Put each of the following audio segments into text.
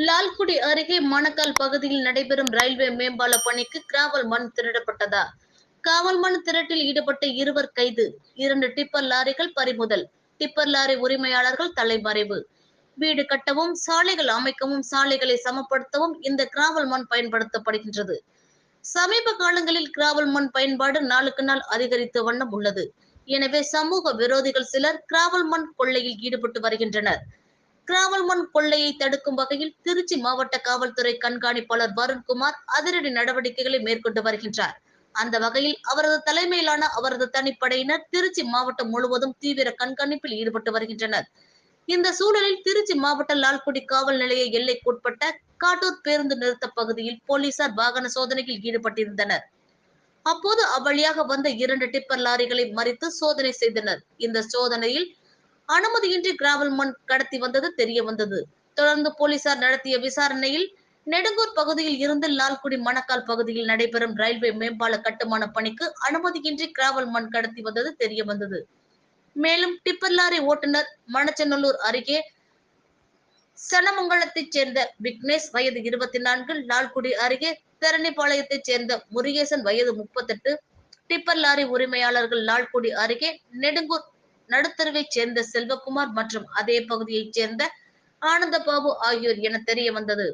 லால்குடி அருகே மணக்கால் பகுதியில் நடைபெறும் ரயில்வே மேம்பால பணிக்கு கிராவல் மண் திருடப்பட்டதா? காவல் மண் திருட்டில் ஈடுபட்ட 2 கைது. 2 டிப்பர் லாரிகள் பறிமுதல். டிப்பர் லாரி உரிமையாளர்கள் தலைமறைவு. வீடு கட்டவும், சாலைகள் அமைக்கவும், சாலைகளை சமப்படுத்தவும் இந்த கிராவல் மண் பயன்படுத்தப்படுகின்றது. சமீப காலங்களில் கிராவல் மண் பயன்பாடு நாளுக்கு நாள் அதிகரித்த வண்ணம் உள்ளது. எனவே சமூக விரோதிகள் சிலர் கிராவல் மண் கொள்ளையில் ஈடுபட்டு வருகின்றனர். கிராவல் மண் கொள்ளையை தடுக்கும் வகையில் திருச்சி மாவட்ட காவல்துறை கண்காணிப்பாளர் வருண்குமார் அதிரடி நடவடிக்கைகளை மேற்கொண்டு வருகின்றார். அந்த வகையில் அவரது தலைமையிலான அவரது தனிப்படையினர் திருச்சி மாவட்டம் முழுவதும் தீவிர கண்காணிப்பில் ஈடுபட்டு வருகின்றனர். இந்த சூழலில் திருச்சி மாவட்ட லால்குடி காவல் நிலைய எல்லைக்குட்பட்ட காட்டூர் பேருந்து நிறுத்த பகுதியில் போலீசார் வாகன சோதனையில் ஈடுபட்டிருந்தனர். அப்போது அவ்வழியாக வந்த 2 டிப்பர் லாரிகளை மறித்து சோதனை செய்தனர். இந்த சோதனையில் அனுமதியின்றி கிராவல் மண் கடத்தி வந்தது தெரிய வந்தது. தொடர்ந்து போலீசார் நடத்திய விசாரணையில் நெடுங்கூர் பகுதியில் இருந்து லால்குடி மணக்கால் பகுதியில் நடைபெறும் ரயில்வே மேம்பால கட்டுமான பணிக்கு அனுமதியின்றி கிராவல் மண் கடத்தி வந்தது தெரிய வந்தது. மேலும் டிப்பர் லாரி ஓட்டுநர் மணச்சநல்லூர் அருகே சனமங்கலத்தைச் சேர்ந்த விக்னேஷ் வயது 24, லால்குடி அருகே தெரணிபாளையத்தைச் சேர்ந்த முருகேசன் வயது 38, டிப்பர் லாரி உரிமையாளர்கள் லால்குடி அருகே நெடுங்கூர் நடுத்தருவைச் சேர்ந்த செல்வகுமார் மற்றும் அதே பகுதியைச் சேர்ந்த ஆனந்தபாபு ஆகியோர் என தெரிய வந்தது.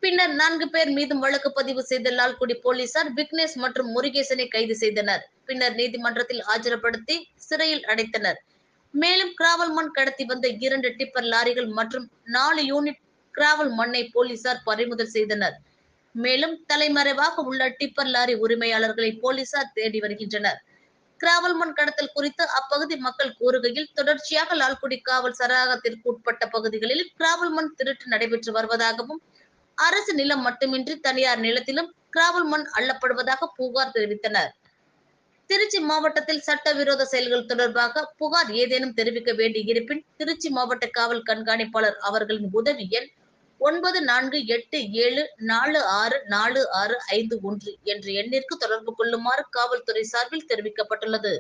பின்னர் 4 பேர் மீதும் வழக்கு பதிவு செய்த லால்குடி போலீசார் விக்னேஷ் மற்றும் முருகேசனை கைது செய்தனர். பின்னர் நீதிமன்றத்தில் ஆஜர்படுத்தி சிறையில் அடைத்தனர். மேலும் கிராவல் மண் கடத்தி வந்த 2 டிப்பர் லாரிகள் மற்றும் 4 யூனிட் கிராவல் மண்ணை போலீசார் பறிமுதல் செய்தனர். மேலும் தலைமறைவாக உள்ள டிப்பர் லாரி உரிமையாளர்களை போலீசார் தேடி வருகின்றனர். கிராவல் மண் கடத்தல் குறித்து அப்பகுதி மக்கள் கூறுகையில், தொடர்ச்சியாக லால்குடி காவல் சரகத்திற்கு உட்பட்ட பகுதிகளில் கிராவல் மண் திருட்டு நடைபெற்று வருவதாகவும், அரசு நிலம் மட்டுமின்றி தனியார் நிலத்திலும் கிராவல் மண் அள்ளப்படுவதாக புகார் தெரிவித்தனர். திருச்சி மாவட்டத்தில் சட்டவிரோத செயல்கள் தொடர்பாக புகார் ஏதேனும் தெரிவிக்க வேண்டியிருப்பின் திருச்சி மாவட்ட காவல் கண்காணிப்பாளர் அவர்களின் உதவி எண் 9487464651 என்ற எண்ணிற்கு தொடர்பு கொள்ளுமாறு காவல்துறை சார்பில் தெரிவிக்கப்பட்டுள்ளது.